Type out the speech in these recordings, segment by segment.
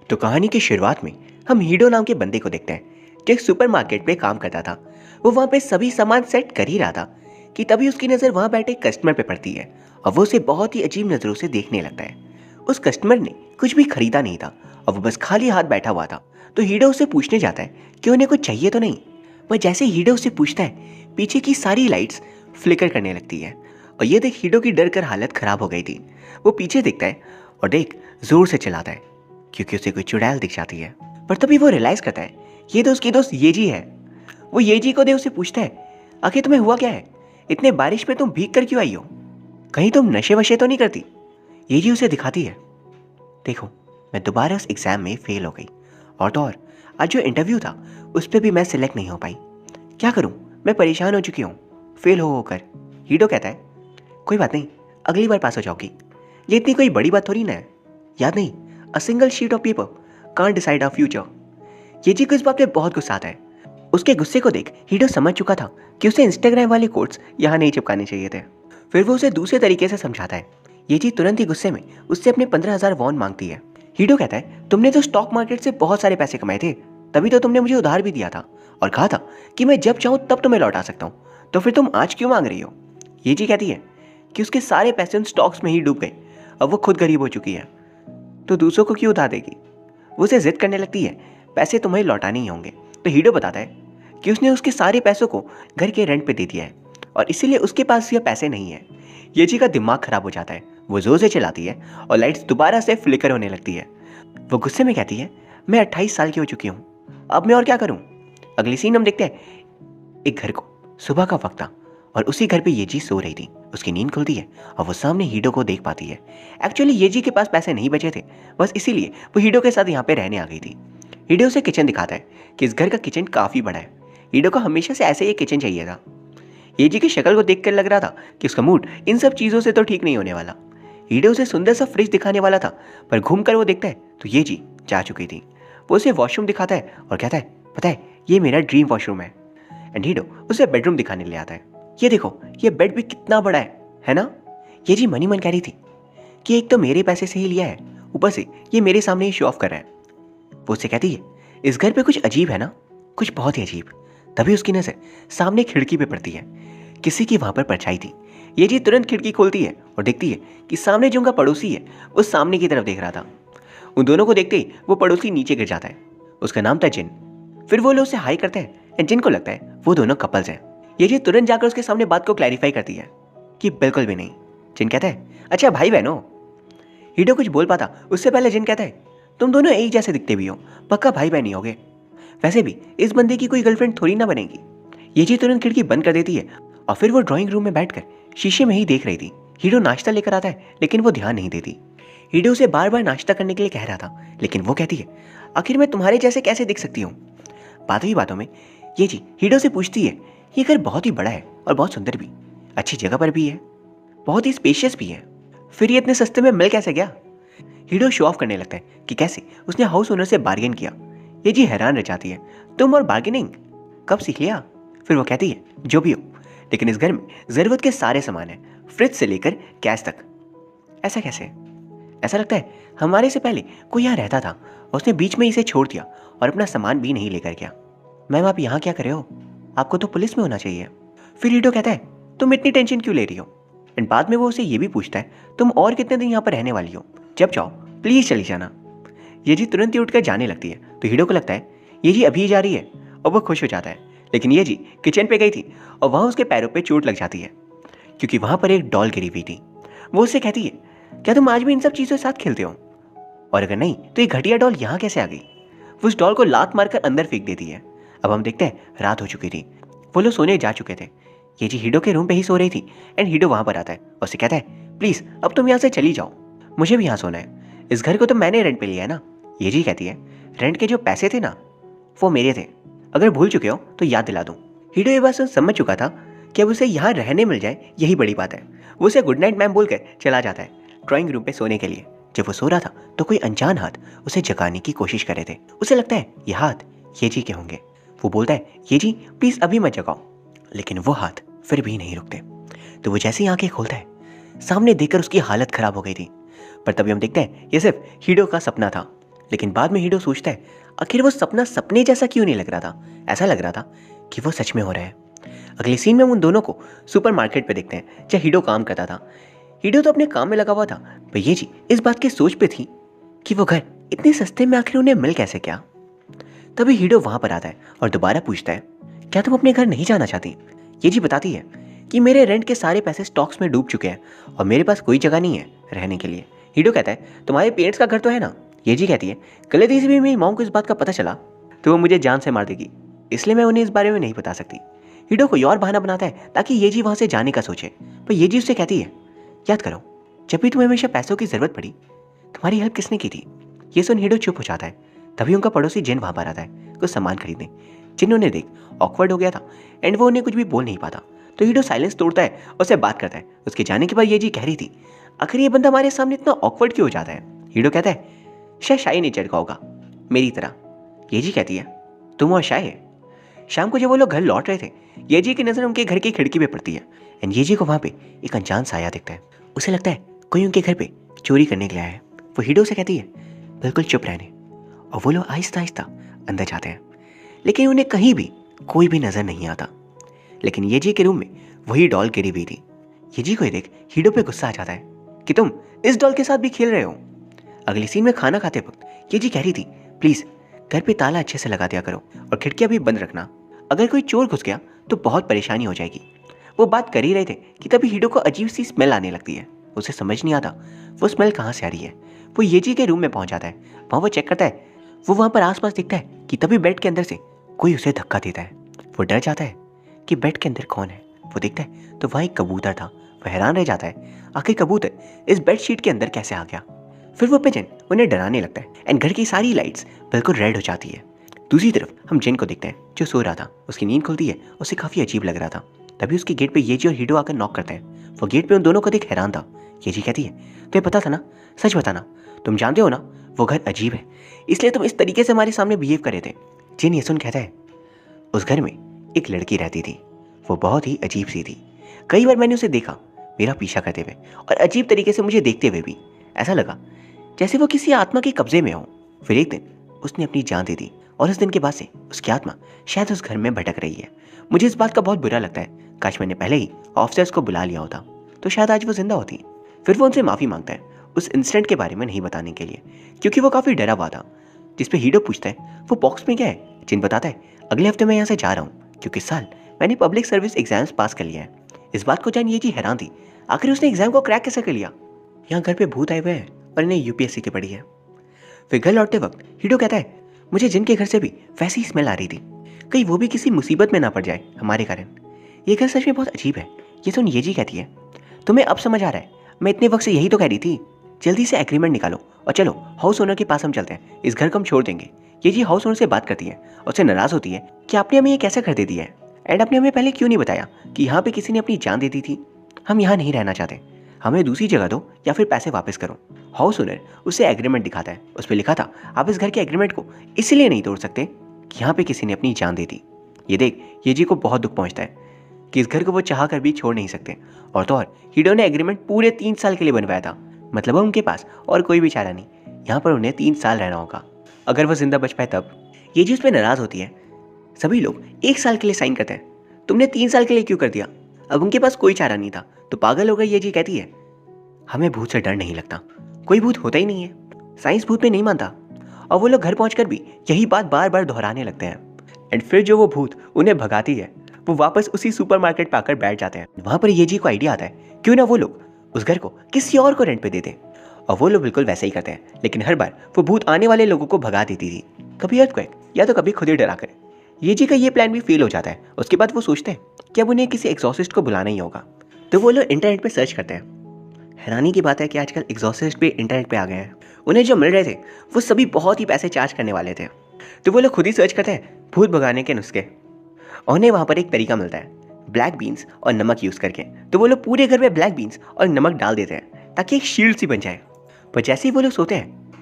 तो कहानी की शुरुआत में हम हीडो नाम के बंदे को देखते हैं जो एक सुपरमार्केट में काम करता था। वो वहाँ पे सभी सामान सेट कर ही रहा था कि तभी उसकी नज़र वहाँ बैठे कस्टमर पे पड़ती है और वो उसे बहुत ही अजीब नज़रों से देखने लगता है। उस कस्टमर ने कुछ भी खरीदा नहीं था और वो बस खाली हाथ बैठा हुआ था। तो हीडो उससे पूछने जाता है कि उन्हें कुछ चाहिए तो नहीं। पर जैसे हीडो उससे पूछता है, पीछे की सारी लाइट्स फ्लिकर करने लगती है और ये देख हीडो की डर कर हालत खराब हो गई थी। वो पीछे देखता है और देख जोर से चिल्लाता है क्योंकि उसे कोई चुड़ैल दिख जाती है। पर तभी वो रियलाइज करता है ये तो उसकी दोस्त येजी है। वो येजी को देख उसे पूछता है, आखिर तुम्हें हुआ क्या है? इतने बारिश में तुम भीग कर क्यों आई हो? कहीं तुम नशे वशे तो नहीं करती? येजी उसे दिखाती है, देखो मैं दोबारा उस एग्जाम में फेल हो गई और तो और आज जो इंटरव्यू था उस पर भी मैं सिलेक्ट नहीं हो पाई। क्या करूं, मैं परेशान हो चुकी हूँ फेल हो होकर। हीडो कहता है, कोई बात नहीं, अगली बार पास हो जाओगी, ये इतनी कोई बड़ी बात थोड़ी ना है। याद नहीं, a single sheet of paper can't decide our future. येजी को इस बात पे बहुत गुस्सा आता है। उसके गुस्से को देख हीडो समझ चुका था कि उसे इंस्टाग्राम वाले कोट्स यहाँ नहीं चिपकाने चाहिए थे। फिर वो उसे दूसरे तरीके से समझाता है। येजी तुरंत ही गुस्से में उससे अपने 15,000 वॉन मांगती है। हीडो कहता है, तुमने तो स्टॉक मार्केट से बहुत सारे पैसे कमाए थे, तभी तो तुमने मुझे उधार भी दिया था और कहा था कि मैं जब चाहूँ तब तुम्हें लौटा सकता हूँ, तो फिर तुम आज क्यों मांग रही हो? येजी कहती है कि उसके सारे पैसे उन स्टॉक्स में ही डूब गए, अब वो खुद गरीब हो चुकी है तो दूसरों को क्यों उधार देगी। वो उसे जिद करने लगती है, पैसे तुम्हें लौटाने ही होंगे। तो हीडो बताता है कि उसने उसके सारे पैसों को घर के रेंट पे दे दिया है और इसीलिए उसके पास ये पैसे नहीं है। येजी का दिमाग खराब हो जाता है, वो जोर से चिल्लाती है और लाइट्स दोबारा से फ्लिकर होने लगती है। वो गुस्से में कहती है, मैं 28 साल की हो चुकी हूँ, अब मैं और क्या करूँ। अगली सीन हम देखते हैं एक घर को। सुबह का वक्त था और उसी घर पे येजी सो रही थी। उसकी नींद खुलती है और वो सामने हीडो को देख पाती है। एक्चुअली येजी के पास पैसे नहीं बचे थे, बस इसीलिए वो हीडो के साथ यहाँ पे रहने आ गई थी। हीडो उसे किचन दिखाता है कि इस घर का किचन काफ़ी बड़ा है। हीडो को हमेशा से ऐसे ही किचन चाहिए था। येजी की शक्ल को देखकर लग रहा था कि उसका मूड इन सब चीज़ों से तो ठीक नहीं होने वाला। हीडो उसे सुंदर सा फ्रिज दिखाने वाला था, पर घूम कर वो देखता है तो येजी जा चुकी थी। वो उसे वॉशरूम दिखाता है और कहता है, पता है ये मेरा ड्रीम वॉशरूम है। एंड हीडो उसे बेडरूम दिखाने ले आता है। ये देखो ये बेड भी कितना बड़ा है ना? येजी मनी मन कह रही थी कि एक तो मेरे पैसे से ही लिया है, ऊपर से ये मेरे सामने ही शो ऑफ कर रहा है। वो उससे कहती है, इस घर पे कुछ अजीब है ना, कुछ बहुत ही अजीब। तभी उसकी नजर सामने खिड़की पे पड़ती है। किसी की वहां पर परछाई थी। येजी तुरंत खिड़की खोलती है और देखती है कि सामने जो उनका पड़ोसी है वो सामने की तरफ देख रहा था। उन दोनों को देखते ही वो पड़ोसी नीचे गिर जाता है। उसका नाम था जिन। फिर वो लोग उसे हाई करते हैं एंड जिन को लगता है वो दोनों कपल्स हैं। येजी तुरंत जाकर उसके सामने बात को क्लैरिफाई करती है कि बिल्कुल भी नहीं। जिन कहता है, अच्छा भाई बहन हो। हीडो कुछ बोल पाता उससे पहले जिन कहता है, तुम दोनों एक जैसे दिखते भी हो, पक्का भाई बहन ही होगे। वैसे भी इस बंदे की कोई गर्लफ्रेंड थोड़ी ना बनेगी। येजी तुरंत खिड़की बंद कर देती है और फिर वो ड्राइंग रूम में बैठकर शीशे में ही देख रही थी। हीडो नाश्ता लेकर आता है लेकिन वो ध्यान नहीं देती। हीडो उसे बार बार नाश्ता करने के लिए कह रहा था लेकिन वो कहती है, आखिर मैं तुम्हारे जैसे कैसे दिख सकती हूँ। बातों ही बातों में येजी हीडो से पूछती है, ये घर बहुत ही बड़ा है और बहुत सुंदर भी, अच्छी जगह पर भी है, बहुत ही स्पेशियस भी है, फिर ये इतने सस्ते में मिल कैसे गया? हीडो शो ऑफ करने लगता है कि कैसे उसने हाउस ओनर से बार्गेन किया। येजी हैरान रह जाती है, तुम और बार्गेनिंग कब सीख लिया? फिर वो कहती है, जो भी हो, लेकिन इस घर में जरूरत के सारे सामान है, फ्रिज से लेकर कैश तक। ऐसा कैसे? ऐसा लगता है हमारे से पहले कोई यहाँ रहता था, उसने बीच में इसे छोड़ दिया और अपना सामान भी नहीं लेकर गया। मैम आप यहाँ क्या कर रहे हो? आपको तो पुलिस में होना चाहिए। फिर हीडो कहता है, तुम इतनी टेंशन क्यों ले रही हो? एंड बाद में वो उसे ये भी पूछता है, तुम और कितने दिन यहाँ पर रहने वाली हो? जब चाहो प्लीज चली जाना। येजी तुरंत ही उठकर जाने लगती है तो हीडो को लगता है येजी अभी जा रही है और वो खुश हो जाता है। लेकिन येजी किचन पे गई थी और वहाँ उसके पैरों पे चोट लग जाती है क्योंकि वहाँ पर एक डॉल गिरी हुई थी। वो उससे कहती है, क्या तुम आज भी इन सब चीज़ों के साथ खेलते हो? और अगर नहीं तो ये घटिया डॉल यहाँ कैसे आ गई? वो उस डॉल को लात मारकर अंदर फेंक देती है। अब हम देखते हैं रात हो चुकी थी, वो लोग सोने जा चुके थे। येजी हीडो के रूम पे ही सो रही थी एंड हीडो वहाँ पर आता है और उससे कहता है, प्लीज़ अब तुम यहाँ से चली जाओ, मुझे भी यहाँ सोना है। इस घर को तो मैंने रेंट पे लिया है ना। येजी कहती है, रेंट के जो पैसे थे ना वो मेरे थे, अगर भूल चुके हो तो याद दिला दूँ। हीडो ये बात समझ चुका था कि अब उसे यहाँ रहने मिल जाए यही बड़ी बात है। वो उसे गुड नाइट मैम बोलकर चला जाता है ड्राइंग रूम पे सोने के लिए। जब वो सो रहा था तो कोई अनजान हाथ उसे जगाने की कोशिश कर रहे थे। उसे लगता है ये हाथ येजी के होंगे। वो बोलता है, येजी प्लीज अभी मत जगाओ, लेकिन वो हाथ फिर भी नहीं रुकते। तो वो जैसे ही आंखें खोलता है सामने देखकर उसकी हालत खराब हो गई थी। पर तभी हम देखते हैं ये सिर्फ हीडो का सपना था। लेकिन बाद में हीडो सोचता है आखिर वो सपना सपने जैसा क्यों नहीं लग रहा था। ऐसा लग रहा था कि वो सच में हो रहा है। अगले सीन में हम उन दोनों को सुपरमार्केट पे देखते हैं जहाँ हीडो काम करता था। हीडो तो अपने काम में लगा हुआ था, पर ये जी इस बात की सोच पे थी कि वो घर इतने सस्ते में आखिर उन्हें मिल कैसे गया। तभी हीडो वहां पर आता है और दोबारा पूछता है, क्या तुम अपने घर नहीं जाना चाहती? ये जी बताती है कि मेरे रेंट के सारे पैसे स्टॉक्स में डूब चुके हैं और मेरे पास कोई जगह नहीं है रहने के लिए। हीडो कहता है, तुम्हारे पेरेंट्स का घर तो है ना? ये जी कहती है, गलती से भी मेरी मॉम को इस बात का पता चला तो वो मुझे जान से मार देगी, इसलिए मैं उन्हें इस बारे में नहीं बता सकती। हीडो कोई और बहाना बनाता है ताकि ये जी वहां से जाने का सोचे, पर ये जी उससे कहती है, याद करो जब भी तुम्हें हमेशा पैसों की जरूरत पड़ी तुम्हारी हेल्प किसने की थी? ये सुन हीडो चुप हो जाता है। तभी उनका पड़ोसी जिन वहां पर आता है कुछ सामान खरीदने। जिन उन्हें देख ऑकवर्ड हो गया था एंड वो उन्हें कुछ भी बोल नहीं पाता, तो हीडो साइलेंस तोड़ता है और उससे बात करता है। उसके जाने के बाद ये जी कह रही थी, आखिर ये बंदा हमारे सामने इतना ऑकवर्ड क्यों हो जाता है? हीडो कहता है, शायद शाही नेचर का होगा मेरी तरह। ये जी कहती है, तुम और शाय? शाम को जब वो लोग घर लौट रहे थे, ये जी की नजर उनके घर की खिड़की पे पड़ती है एंड ये जी को वहां पे एक अनजान साया दिखता है। उसे लगता है कोई उनके घर पे चोरी करने के लिए आया है। वो हीडो से कहती है, बिल्कुल चुप रहने, और वो लोग आहिस्ता आहिस्ता अंदर जाते हैं, लेकिन उन्हें कहीं भी कोई भी नजर नहीं आता। लेकिन ये जी के रूम में वही डॉल गिरी हुई थी। ये जी को ये देख हीडो पे गुस्सा आ जाता है कि तुम इस डॉल के साथ भी खेल रहे हो। अगली सीन में खाना खाते वक्त ये जी कह रही थी, प्लीज घर पे ताला अच्छे से लगा दिया करो और खिड़कियां भी बंद रखना, अगर कोई चोर घुस गया तो बहुत परेशानी हो जाएगी। वो बात कर ही रहे थे कि तभी हीडो को अजीब सी स्मेल आने लगती है। उसे समझ नहीं आता वो स्मेल कहाँ से आ रही है। वो ये जी के रूम में पहुंच जाता है, वहां वो चेक करता है। वो वहां पर आसपास दिखता है कि तभी बेड के अंदर से कोई उसे धक्का देता है। वो डर जाता है कि बेड के अंदर कौन है। वो देखता है तो वहाँ एक कबूतर था। वो हैरान रह जाता है, आखिर कबूतर इस बेडशीट के अंदर कैसे आ गया। फिर वो पिजन उन्हें डराने लगता है एंड घर की सारी लाइट्स बिल्कुल रेड हो जाती है। दूसरी तरफ हम जिन को देखते हैं जो सो रहा था। उसकी नींद खुलती है, उसे काफी अजीब लग रहा था। तभी उसके गेट पे येजी और हीडो आकर नॉक करते हैं। वो गेट पे उन दोनों को देख हैरान था। येजी कहती है, तुम्हें पता था ना? सच बताना, तुम जानते हो ना वो घर अजीब है, इसलिए तुम इस तरीके से हमारे सामने बिहेव कर रहे थे। जिन ये सुन कहता है, उस घर में एक लड़की रहती थी, वो बहुत ही अजीब सी थी। कई बार मैंने उसे देखा मेरा पीछा करते हुए और अजीब तरीके से मुझे देखते हुए भी। ऐसा लगा जैसे वो किसी आत्मा के कब्जे में हो। फिर एक दिन उसने अपनी जान दे दी और उस दिन के बाद से उसकी आत्मा शायद उस घर में भटक रही है। मुझे इस बात का बहुत बुरा लगता है, काश मैंने पहले ही ऑफिसर्स को बुला लिया होता तो शायद आज वो जिंदा होती। फिर वो उनसे माफी मांगता है उस इंसिडेंट के बारे में नहीं बताने के लिए, क्योंकि वो काफी डरा हुआ था। जिसपे हीडो पूछता है, वो बॉक्स में क्या है? जिन बताता है, अगले हफ्ते मैं यहाँ से जा रहा हूँ क्योंकि इस साल मैंने पब्लिक सर्विस एग्जाम्स पास कर लिया है। इस बात को जान ये जी हैरान थी, आखिर उसने एग्जाम को क्रैक कैसे कर लिया? यहाँ घर पे भूत आए हुए हैं और इन्हें यूपीएससी की पड़ी है। फिर घर लौटते वक्त हीडो कहता है, मुझे जिनके घर से भी वैसी स्मेल आ रही थी, कहीं वो भी किसी मुसीबत में ना पड़ जाए हमारे कारण। ये घर सच में बहुत अजीब है। ये सुन ये जी कहती है, तुम्हें अब समझ आ रहा है, मैं इतने वक्त से यही तो कह रही थी। जल्दी से एग्रीमेंट निकालो और चलो हाउस ओनर के पास हम चलते हैं, इस घर को हम छोड़ देंगे। ये जी हाउस ओनर से बात करती है और उससे नाराज होती है कि आपने हमें ये कैसे कर दे दिया है एंड आपने हमें पहले क्यों नहीं बताया कि यहाँ पे किसी ने अपनी जान दे दी थी। हम यहाँ नहीं रहना चाहते, हमें दूसरी जगह दो या फिर पैसे वापस करो। हाउस ओनर उसे एग्रीमेंट दिखाता है, उस पर लिखा था, आप इस घर के एग्रीमेंट को इसलिए नहीं तोड़ सकते कि यहाँ पे किसी ने अपनी जान दे दी। ये देख ये जी को बहुत दुख पहुंचता है कि इस घर को वो चाह कर भी छोड़ नहीं सकते। और तो और हीडो ने एग्रीमेंट पूरे 3 साल के लिए बनवाया था, मतलब उनके पास और कोई भी चारा नहीं, यहाँ पर उन्हें 3 साल रहना होगा अगर वो जिंदा बच पाए तब। ये जी उस पर नाराज होती है। सभी लोग 1 साल के लिए साइन करते हैं, तुमने 3 साल के लिए क्यों कर दिया? अब उनके पास कोई चारा नहीं था तो पागल हो गई। ये जी कहती है, हमें भूत से डर नहीं लगता, कोई भूत होता ही नहीं है, साइंस भूत में नहीं मानता। और वो लोग घर पहुंचकर भी यही बात बार बार दोहराने लगते हैं एंड फिर जो वो भूत उन्हें भगाती है वो वापस उसी सुपरमार्केट पर आकर बैठ जाते हैं। वहां पर ये जी को आइडिया आता है क्यों ना वो लोग उस घर को किसी और को रेंट पे दे दें। और वो लोग बिल्कुल वैसे ही करते हैं, लेकिन हर बार वो भूत आने वाले लोगों को भगा देती थी, कभी अर्थक्वेक या तो कभी खुद ही डरा कर। ये जी का ये प्लान भी फेल हो जाता है। उसके बाद वो सोचते हैं कि अब उन्हें किसी एग्जॉर्सिस्ट को बुलाना ही होगा, तो वो लोग इंटरनेट पे सर्च करते हैं। हैरानी की बात है कि आजकल एग्जॉर्सिस्ट भी इंटरनेट पे आ गए हैं। उन्हें जो मिल रहे थे वो सभी बहुत ही पैसे चार्ज करने वाले थे, तो वो लोग खुद ही सर्च करते हैं भूत भगाने के नुस्खे। और उन्हें वहाँ पर एक तरीका मिलता है ब्लैक बीन्स और नमक यूज़ करके, तो वो लोग पूरे घर में ब्लैक बीन्स और नमक डाल देते हैं ताकि एक शील्ड सी बन जाए। पर जैसे ही वो लोग सोते हैं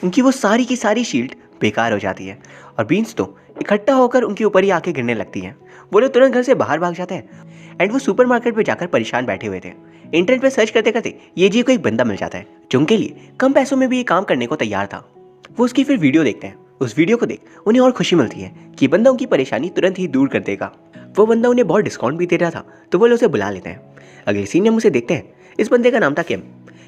उनकी वो सारी की सारी शील्ड बेकार हो जाती है और बीन्स तो इकट्ठा होकर उनके ऊपर ही आके गिरने लगती हैं। वो लोग तुरंत घर से बाहर भाग जाते हैं एंड वो सुपरमार्केट पे जाकर परेशान बैठे हुए थे। इंटरनेट पे सर्च करते करते ये जी को एक बंदा मिल जाता है जो उनके लिए कम पैसों में भी ये काम करने को तैयार था। वो उसकी फिर वीडियो देखते हैं। उस वीडियो को देख उन्हें और खुशी मिलती है कि बंदा उनकी परेशानी तुरंत ही दूर कर देगा। वो बंदा उन्हें बहुत डिस्काउंट भी दे रहा था, तो वो लोग उसे बुला लेते हैं। अगले सीन में हम उसे देखते हैं। इस बंदे का नाम था किम।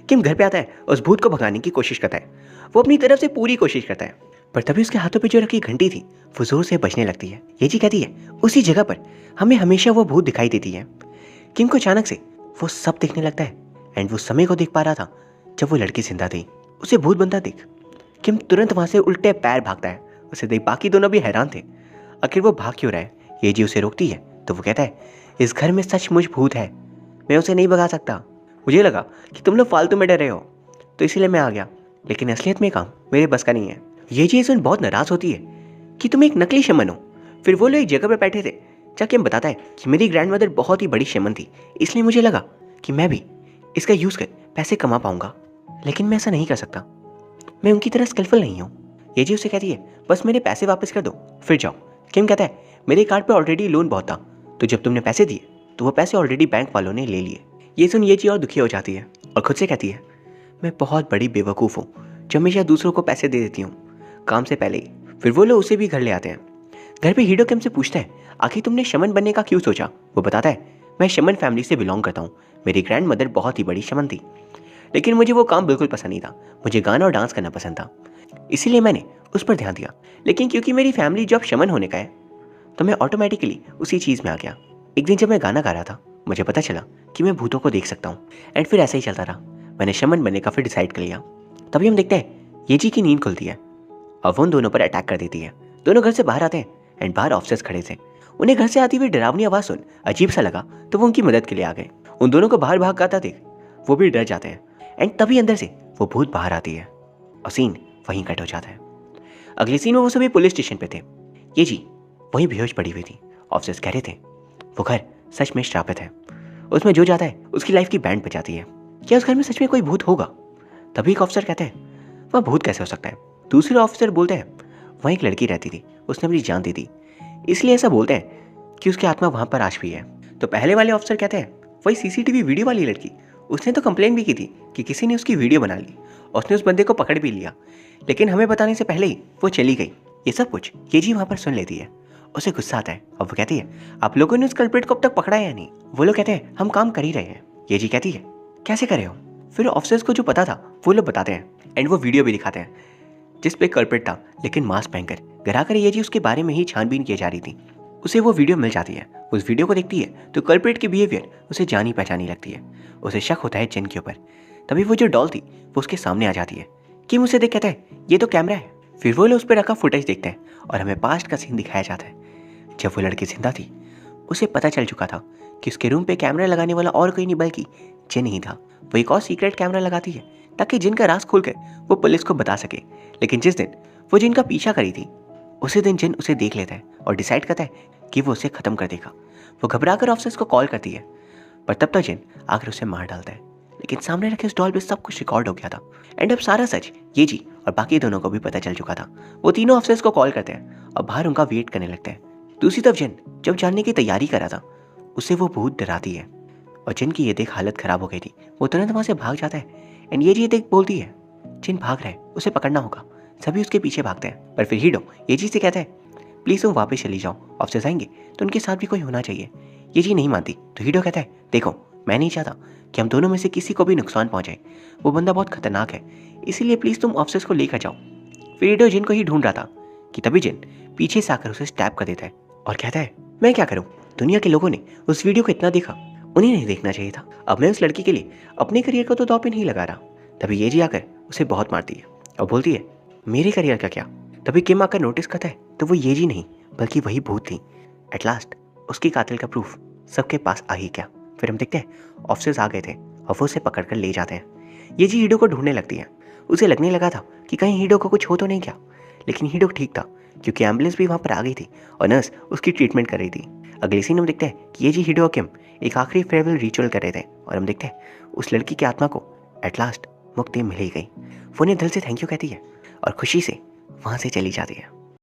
किम घर पे आता है और उस भूत को भगाने की कोशिश करता है। वो अपनी तरफ से पूरी कोशिश करता है, पर तभी उसके हाथों पे जो रखी घंटी थी वो जोर से बजने लगती है। ये जी कहती है उसी जगह पर हमें हमेशा वो भूत दिखाई देती है। किम को अचानक से वो सब दिखने लगता है एंड वो समय को देख पा रहा था जब वो लड़की जिंदा थी। उसे भूत बनता देख किम तुरंत वहां से उल्टे पैर भागता है। उसे देख बाकी दोनों भी हैरान थे, आखिर वो भाग क्यों रहा है। ये जी उसे रोकती है तो वो कहता है इस घर में सचमुच भूत है, मैं उसे नहीं भगा सकता। मुझे लगा कि तुम लोग फालतू में डर रहे हो तो इसीलिए मैं आ गया, लेकिन असलियत में काम मेरे बस का नहीं है। ये जी सुन बहुत नाराज होती है कि तुम एक नकली शमन हो। फिर वो लोग एक जगह पर बैठे थे जहाँ किम बताता है कि मेरी ग्रैंडमदर बहुत ही बड़ी शमन थी, इसलिए मुझे लगा कि मैं भी इसका यूज़ कर पैसे कमा पाऊंगा, लेकिन मैं ऐसा नहीं कर सकता, मैं उनकी तरह स्किलफुल नहीं हूँ। ये जी उसे कहती है बस मेरे पैसे वापस कर दो फिर जाओ। किम कहता है मेरे कार्ड पे ऑलरेडी लोन बहुत था, तो जब तुमने पैसे दिए तो वो पैसे ऑलरेडी बैंक वालों ने ले लिए। ये सुन ये जी और दुखी हो जाती है और खुद से कहती है मैं बहुत बड़ी बेवकूफ़ हूँ जो हमेशा दूसरों को पैसे दे देती हूँ काम से पहले ही। फिर वो लोग उसे भी घर ले आते हैं। घर पे हीडो किम से पूछता है आखिर तुमने शमन बनने का क्यों सोचा। वो बताता है मैं शमन फैमिली से बिलोंग करता हूँ, मेरी ग्रैंड मदर बहुत ही बड़ी शमन थी, लेकिन मुझे वो काम बिल्कुल पसंद नहीं था। मुझे गाना और डांस करना पसंद था, इसीलिए मैंने उस पर ध्यान दिया, लेकिन क्योंकि मेरी फैमिली जॉब शमन होने का है तो मैं ऑटोमेटिकली उसी चीज़ में आ गया। एक दिन जब मैं गाना गा रहा था मुझे पता चला कि मैं भूतों को देख सकता हूँ एंड फिर ऐसा ही चलता रहा। मैंने शमन बनने का फिर डिसाइड कर लिया। तभी हम देखते हैं ये जी की नींद खुलती है और वो उन दोनों पर अटैक कर देती है। दोनों घर से बाहर आते हैं एंड बाहर ऑफिसर्स खड़े थे। उन्हें घर से आती हुई डरावनी आवाज़ सुन अजीब सा लगा तो वो उनकी मदद के लिए आ गए। उन दोनों को बाहर भाग आता देख वो भी डर जाते हैं एंड तभी अंदर से वो भूत बाहर आती है और सीन वहीं कट हो जाता है। अगले सीन में वो सभी पुलिस स्टेशन पे थे। ये जी वहीं बेहोश पड़ी हुई थी। ऑफिसर्स कह रहे थे वो घर सच में श्रापित है, उसमें जो जाता है उसकी लाइफ की बैंड बजाती है, क्या उस घर में सच में कोई भूत होगा। तभी एक ऑफिसर कहते हैं वह भूत कैसे हो सकता है। दूसरे ऑफिसर बोलते हैं वहाँ एक लड़की रहती थी, उसने अपनी जान दे दी, इसलिए ऐसा बोलते हैं कि उसकी आत्मा वहाँ पर आज भी है। तो पहले वाले ऑफिसर कहते हैं वही सीसीटीवी वीडियो वाली लड़की, उसने तो कंप्लेन भी की थी कि किसी ने उसकी वीडियो बना ली, उसने उस बंदे को पकड़ भी लिया, लेकिन हमें बताने से पहले ही वो चली गई। ये सब कुछ ये जी वहाँ पर सुन लेती है। उसे गुस्सा आता है और वो कहती है आप लोगों ने उस कल्प्रिट को अब तक पकड़ा है या नहीं। वो लोग कहते हैं हम काम कर ही रहे हैं। ये जी कहती है कैसे करे हो। फिर ऑफिसर्स को जो पता था वो लोग बताते हैं एंड वो वीडियो भी दिखाते हैं जिस पे कल्प्रिट था, लेकिन मास्क पहनकर घर आकर ये जी उसके बारे में ही छानबीन की जा रही थी। उसे वो वीडियो मिल जाती है। उस वीडियो को देखती है तो कल्प्रिट की बिहेवियर उसे जानी पहचानी लगती है। उसे शक होता है जिन के ऊपर। तभी वो जो डॉल थी वो उसके सामने आ जाती है। किम उसे देख कहता है ये तो कैमरा है। फिर वो लोग उस पर रखा फुटेज देखते हैं और हमें पास्ट का सीन दिखाया जाता है। जब वो लड़की जिंदा थी उसे पता चल चुका था कि उसके रूम पे कैमरा लगाने वाला और कोई नहीं बल्कि जिन ही था। वो एक और सीक्रेट कैमरा लगाती है ताकि जिन का राज खोलकर वो पुलिस को बता सके, लेकिन जिस दिन वो जिन का पीछा करी थी उसी दिन जिन उसे देख लेता है और डिसाइड करता है कि वो उसे खत्म कर देगा। वो घबराकर ऑफिसर्स को कॉल करती है, पर तब तक जिन आकर उसे मार डालता है, लेकिन सामने रखे उस डॉल पे सब कुछ रिकॉर्ड हो गया था एंड अब सारा सच ये जी और बाकी दोनों को भी पता चल चुका था। वो तीनों ऑफिसर्स को कॉल करते हैं और बाहर उनका वेट करने लगते हैं। दूसरी तरफ जिन जब जानने की तैयारी कर रहा था उसे वो भूत डराती है और जिन की ये देख हालत खराब हो गई थी वो तुरंत वहां से भाग जाता है एंड ये जी देख बोलती है जिन भाग रहा है उसे पकड़ना होगा। सभी उसके पीछे भागते हैं, पर फिर हीडो ये जी से कहता है प्लीज तुम वापस चली जाओ, ऑफिसर्स आएंगे तो उनके साथ भी कोई होना चाहिए। ये जी नहीं मानती तो हीडो कहता है देखो मैं नहीं चाहता कि हम दोनों में से किसी को भी नुकसान पहुंचे, वो बंदा बहुत खतरनाक है, इसीलिए प्लीज तुम ऑफिसर्स को लेकर जाओ। फिर हीडो जिन को ही ढूंढ रहा था कि तभी जिन पीछे से आकर उसे स्टैब कर देता है और कहता है मैं क्या करूं, दुनिया के लोगों ने उस वीडियो को इतना देखा, उन्हें नहीं देखना चाहिए था। अब मैं उस लड़की के लिए अपने करियर को तो दांव पे नहीं लगा रहा। तभी ये जी आकर उसे बहुत मारती है और बोलती है मेरे करियर का क्या। तभी किम आकर नोटिस करता है तो वो ये जी नहीं बल्कि वही भूत थी। एट लास्ट उसकी कातिल का प्रूफ सबके पास आ ही गया। फिर हम देखते हैं ऑफिसर्स आ गए थे और वो उसे पकड़ कर ले जाते हैं। ये जी हीडो को ढूंढने लगती है। उसे लगने लगा था कि कहीं हीडो को कुछ हो तो नहीं गया, लेकिन हीडो ठीक था क्योंकि एम्बुलेंस भी वहाँ पर आ गई थी और नर्स उसकी ट्रीटमेंट कर रही थी। अगले सीन हम देखते हैं कि ये जी हीडो और किम एक आखिरी फेयरवेल रिचुअल कर रहे थे और हम देखते हैं उस लड़की की आत्मा को एट लास्ट मुक्ति मिल ही गई। वो उन्हें दिल से थैंक यू कहती है और खुशी से वहाँ से चली जाती है।